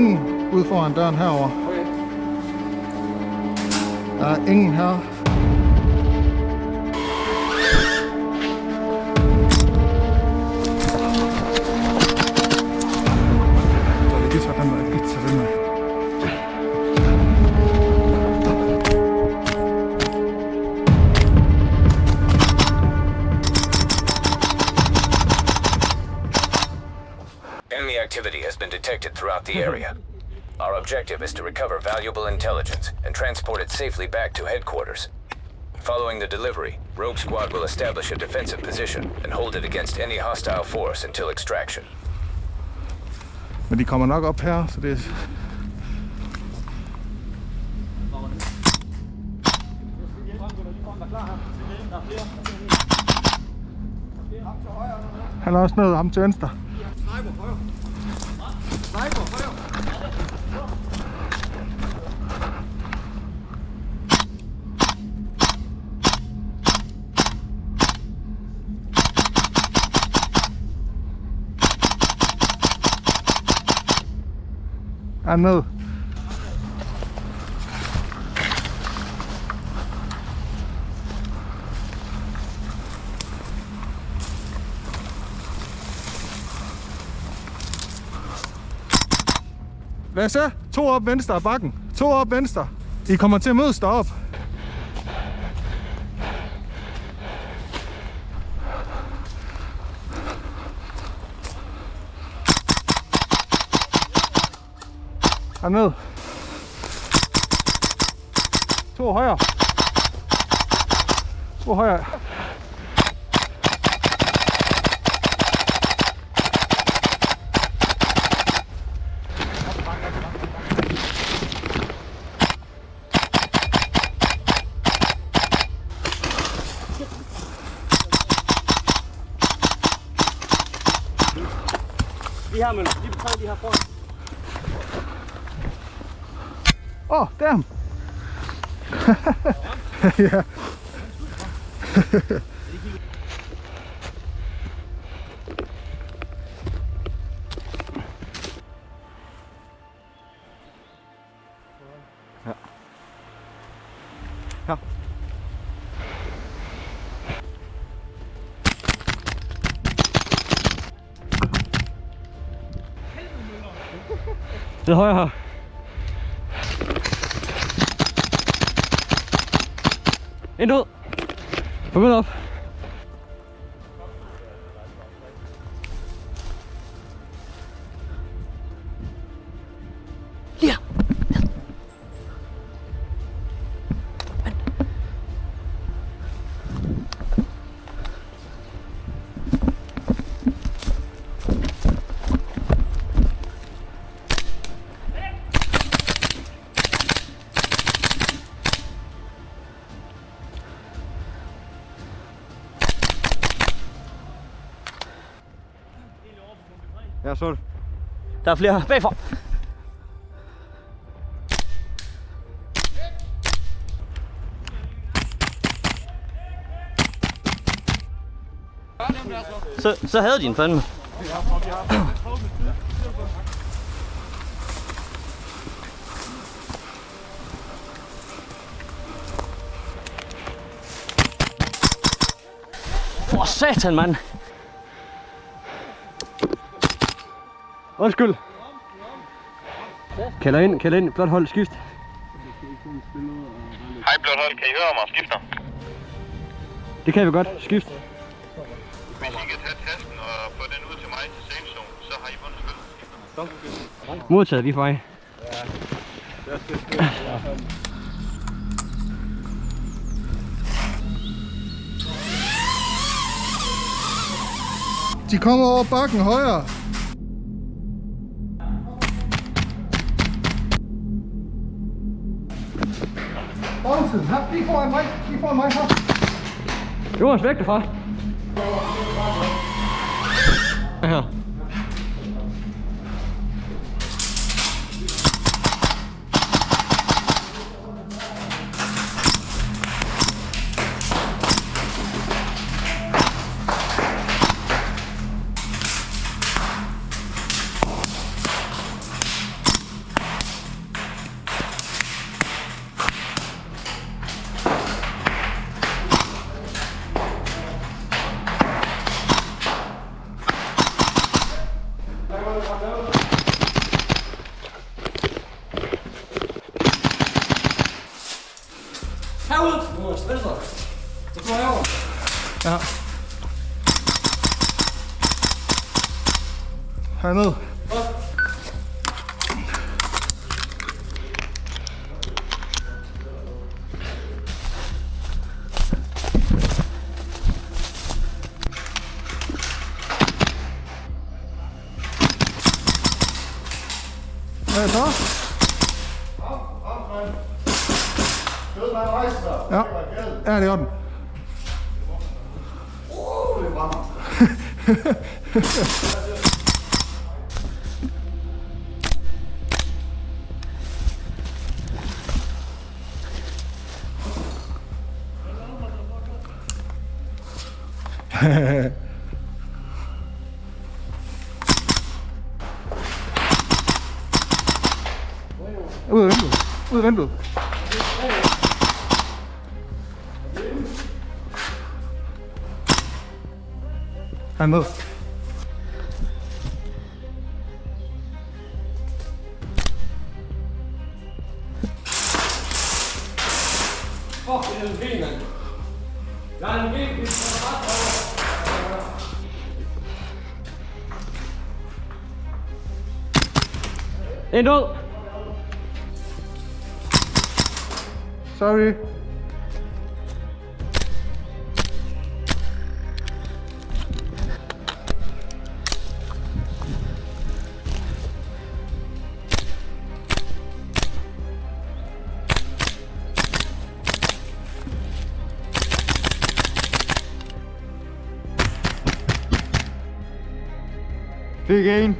ingen ude foran døren herover. Der er ingen her. Så det giver sådan noget, ikke til den her. Enemy activity has been detected throughout the area. Our objective is to recover valuable intelligence and transport it safely back to headquarters. Following the delivery, Rogue Squad will establish a defensive position and hold it against any hostile force until extraction. Men de kommer nok op her, så det er... Han er også nede ham til venstre. Er ned. Hvad så? 2 op venstre af bakken. 2 op venstre. I kommer til at mødes derop. Herned. 2 højre. 2 højre. Lige her, men lige betræde lige her foran. Oh, damn! Ja. Ja. Det er højre her. Ind ud. Begynd op. Lige her. Ja, så. Der er flere bagfra. Så havde de en fandme. Åh, satan, mand. Undskyld. Kalder ind, blot hold, skift. Hej blot hold, kan I høre mig? Skifter. Det kan vi godt, skift. Hvis I kan tage tasken og få den ud til mig til safe zone, så har I vundet spillet. Modtaget, vi er på vej. De kommer over bakken højre. Bagsiden, her, lige foran mig, her. Jonas, væk derfra. Her. Herude! Du må stresse dig. Så kommer jeg over. Ja. Hernede. Hvad så? Ja, ja, det er den. Ud af vinduet. Ud af vinduet. Hernede. Fuck, det er en bil, mand. Der er en bil, vi skal ret over. En død. Sorry. Fik en.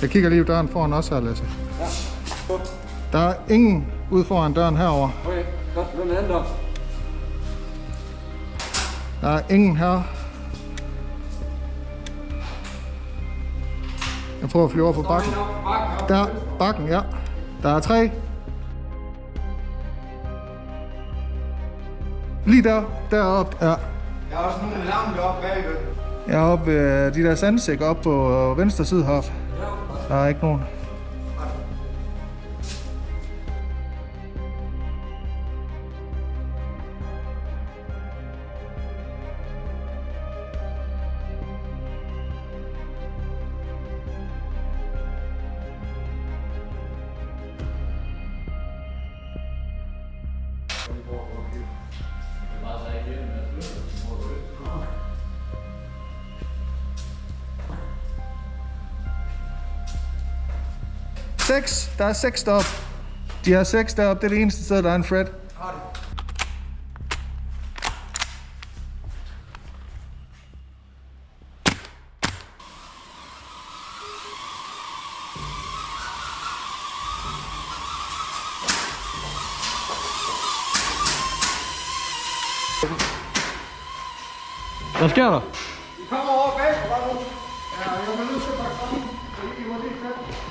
Jeg kigger lige på døren foran også her, Lasse. Ja. Der er ingen ude foran døren herover. Okay, godt. Hvem er den der? Der er ingen her. Jeg prøver at flyve over på bakken. Der, bakken, ja. Der er 3. Lige der, deroppe, ja. Jeg har også nogle lampe oppe bagved. Jeg er oppe ved de der sandsæk oppe på venstre side heroppe. Der er ikke nogen. Der er 6 deroppe. De har 6 deroppe. Det er det eneste sted, der er en Fred. Hvad sker der? De kommer over bag på nu. Ja, jeg er nødt til at pakke sammen.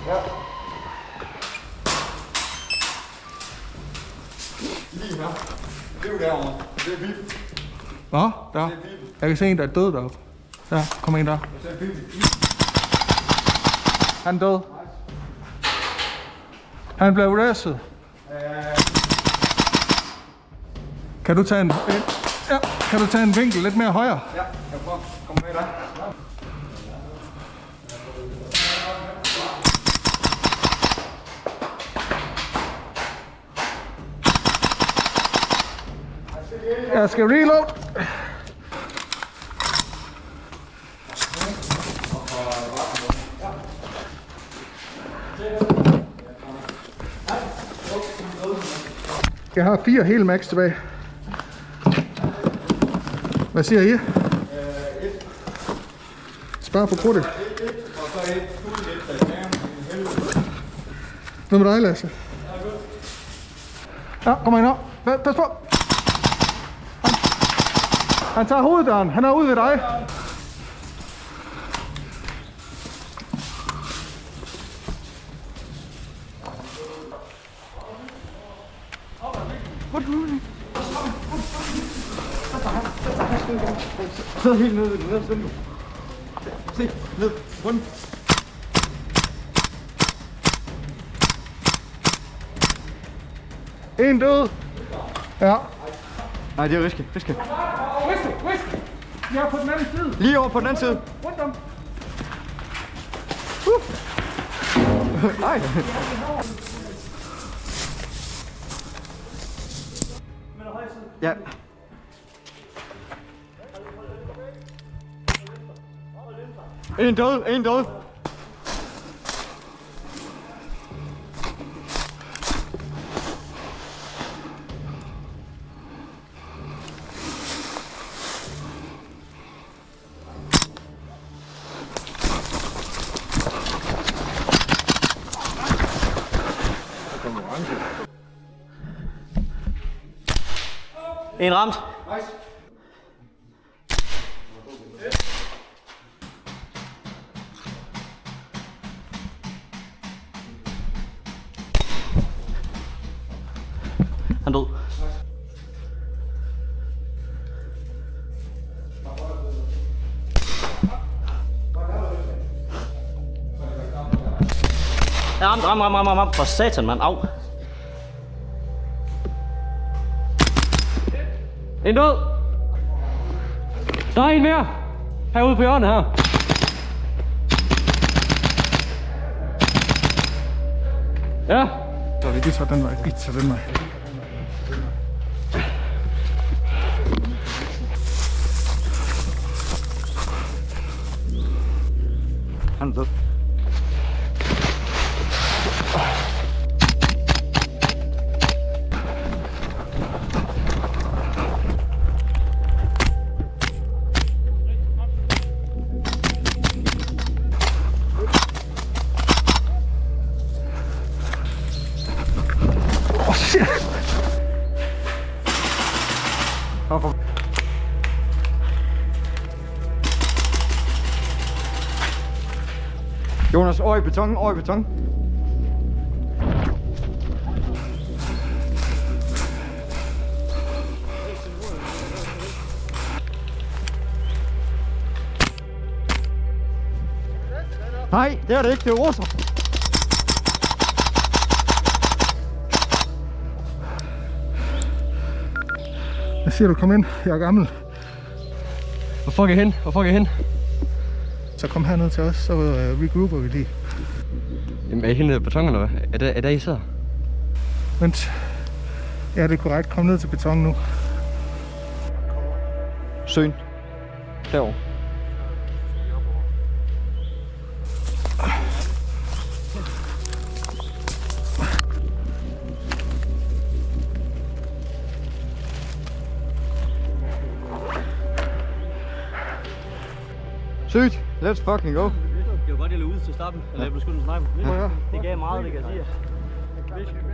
Ja. Lige her. Det er jo derovre. Det er Bib. Hvad? Der. Jeg kan se en, der er død deroppe. Der kommer en der. Han er død. Han blev arrestet. Kan du tage en... Ja, kan du tage en vinkel lidt mere højere? Ja, jeg prøver. Kom med dig. Jeg skal reload. Jeg har 4 hele max tilbage. Hvad siger I? Spar på krudtet. Hvad med dig, Lasse? Ja, kom ind her. Pas på. Han tager hoveddøren. Han er ude ved dig. Sid helt ned, ned. Se, ned, rundt. En død. Ja. Nej, det er Riske. Whisky. Jeg er på den anden side. Lige over på den anden side. Rundt om. Nej. Ja. En død. En ramt. Han død. Ram. For satan, mand. Au. En død. Der er en mere. Herude på hjørnet her. Ja. Så vi tager den vej. Han er død. Jonas, over i beton. Nej, det er det ikke, det er russer. Jeg siger du, kom ind. Jeg er gammel. Hvor fuck er jeg hen? Så kom herned til os, så regrouper vi lige. Jamen, er I henne i beton eller hvad? Er der I sidder? Vent. Ja, det er korrekt. Kom ned til beton nu. Søen. Derovre. Sygt. Let's fucking go. Det var godt, jeg lå ud til at starte, eller jeg blev skudt en sniper. Det gav meget, det kan jeg sige.